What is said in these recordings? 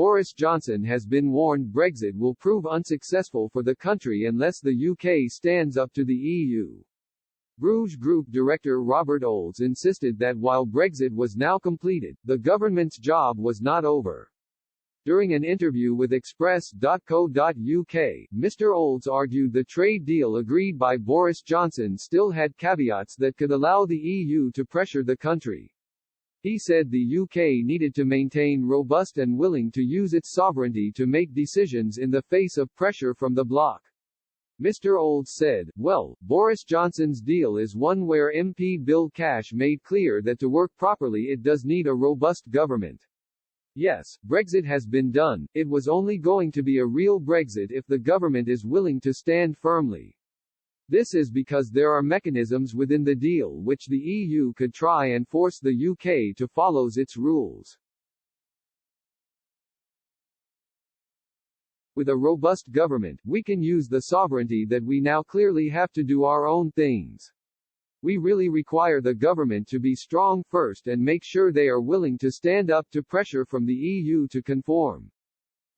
Boris Johnson has been warned Brexit will prove unsuccessful for the country unless the UK stands up to the EU. Bruges Group director Robert Olds insisted that while Brexit was now completed, the government's job was not over. During an interview with Express.co.uk, Mr. Olds argued the trade deal agreed by Boris Johnson still had caveats that could allow the EU to pressure the country. He said the UK needed to maintain robust and willing to use its sovereignty to make decisions in the face of pressure from the bloc. Mr. Olds said, "Well, Boris Johnson's deal is one where MP Bill Cash made clear that to work properly it does need a robust government. Yes, Brexit has been done, it was only going to be a real Brexit if the government is willing to stand firmly. This is because there are mechanisms within the deal which the EU could try and force the UK to follow its rules. With a robust government, we can use the sovereignty that we now clearly have to do our own things. We really require the government to be strong first and make sure they are willing to stand up to pressure from the EU to conform."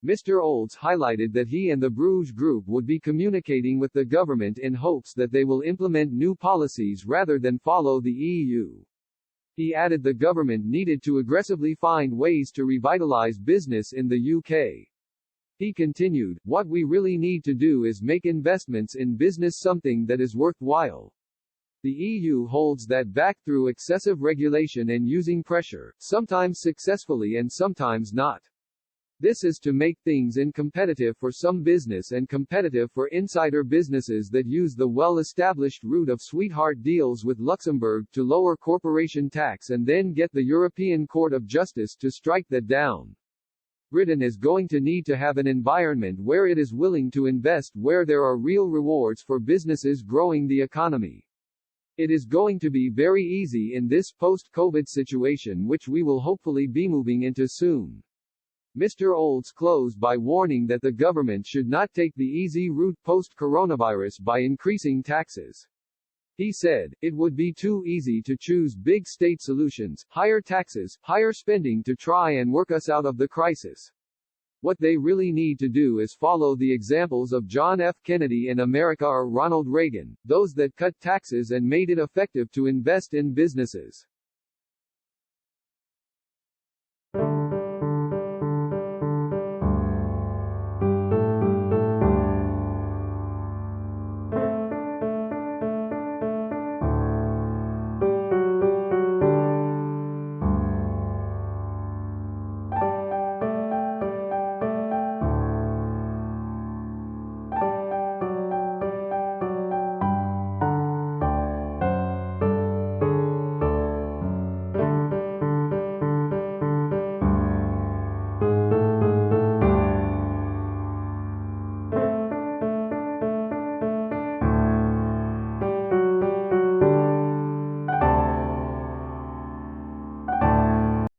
Mr. Olds highlighted that he and the Bruges Group would be communicating with the government in hopes that they will implement new policies rather than follow the EU. He added the government needed to aggressively find ways to revitalize business in the UK. He continued, "What we really need to do is make investments in business something that is worthwhile. The EU holds that back through excessive regulation and using pressure, sometimes successfully and sometimes not. This is to make things uncompetitive for some business and competitive for insider businesses that use the well-established route of sweetheart deals with Luxembourg to lower corporation tax and then get the European Court of Justice to strike that down. Britain is going to need to have an environment where it is willing to invest where there are real rewards for businesses growing the economy. It is going to be very easy in this post-COVID situation which we will hopefully be moving into soon." Mr. Olds closed by warning that the government should not take the easy route post-coronavirus by increasing taxes. He said, "It would be too easy to choose big state solutions, higher taxes, higher spending to try and work us out of the crisis. What they really need to do is follow the examples of John F. Kennedy in America or Ronald Reagan, those that cut taxes and made it effective to invest in businesses.